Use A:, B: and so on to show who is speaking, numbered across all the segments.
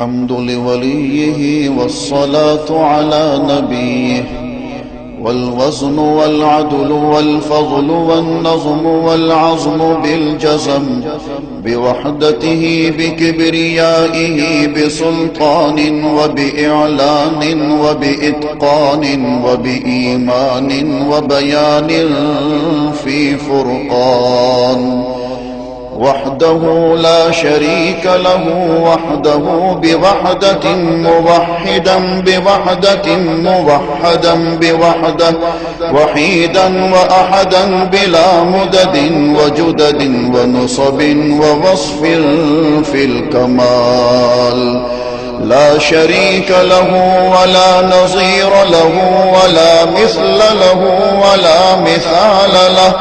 A: الحمد لوليه والصلاة على نبيه، والوزن والعدل والفضل والنظم والعظم بالجزم، بوحدته بكبريائه بسلطان وبإعلان وبإتقان وبإيمان وبيان في فرقان، وحده لا شريك له، وحده بوحدة موحدا بوحدة موحدا بوحدة، وحيدا وأحدا بلا مدد وجدد ونصب ووصف في الكمال، لا شريك له ولا نظير له ولا مثل له ولا مثال له،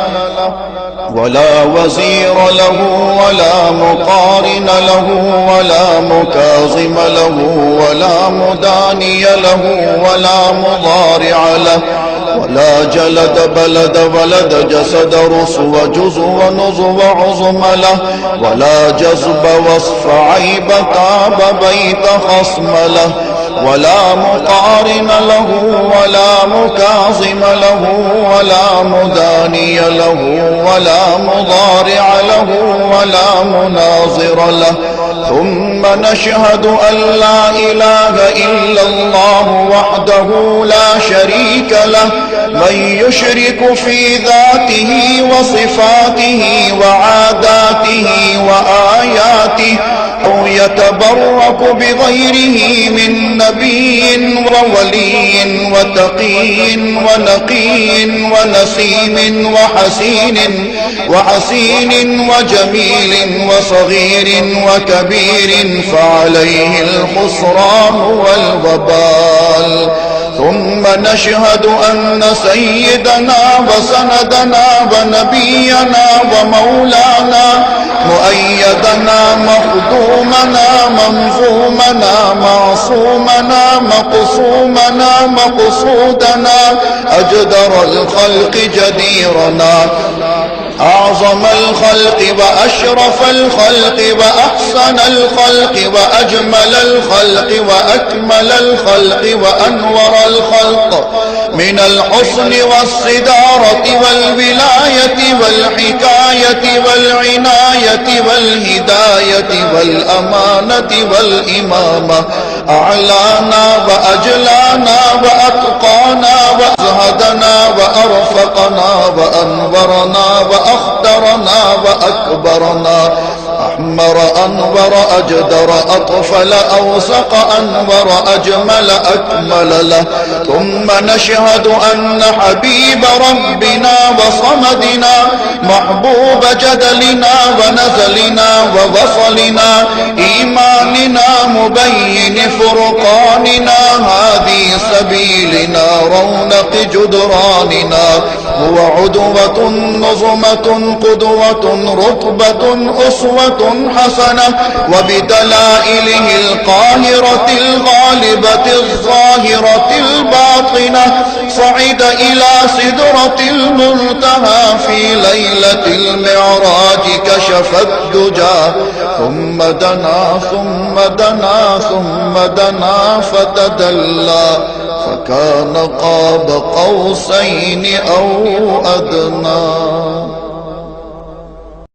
A: ولا وزير له ولا مقارن له ولا مكاظم له ولا مداني له ولا مضارع له، ولا جلد بلد ولد جسد رسو جزو ونظو عظم له، ولا جذب وصف عيب تاب بيت خصم له، ولا مقارن له ولا مكاظم له ولا مداني له ولا مضارع له ولا مناظر له. ثم نشهد أن لا إله إلا الله وحده لا شريك له، من يشرك في ذاته وصفاته وعاداته وآياته أو يتبرك بغيره من نبي وولي وتقي ونقي ونسيم وحسين وجميل وصغير وكبير، فعليه الخسران والوبال. ثم نشهد أن سيدنا وسندنا ونبينا ومولانا مؤيدنا مخدومنا منظومنا معصومنا مقصومنا مقصودنا أجدر الخلق جديرنا أعظم الخلق وأشرف الخلق وأحسن الخلق وأجمل الخلق وأكمل الخلق وأنور الخلق، من الحسن والصدارة والولاية والحكاية والعناية والهداية والأمانة والإمامة، أعلانا وأجلانا وأتقانا وأزهدنا وأرفقنا وأنورنا وأخدرنا وأكبرنا، أحمر أنور أجدر أطفل أوسق أنور أجمل أكمل له. ثم نشهد أن حبيب ربنا وصمدنا محبوب جدلنا ونزلنا ووصلنا إيماننا مبين فرقاننا هادي سبيلنا رونق جدراننا، هو عدوة نظمة قدوة رتبة أسوة حسنة، وبدلائله القاهرة الغالبة الظاهرة الباطنة صعد إلى سدرة المنتهى في ليلة المعراج كشف الدجى، ثم دنا ثم دنا ثم دنا فتدلى فكان قاب قوسين أو أدنى.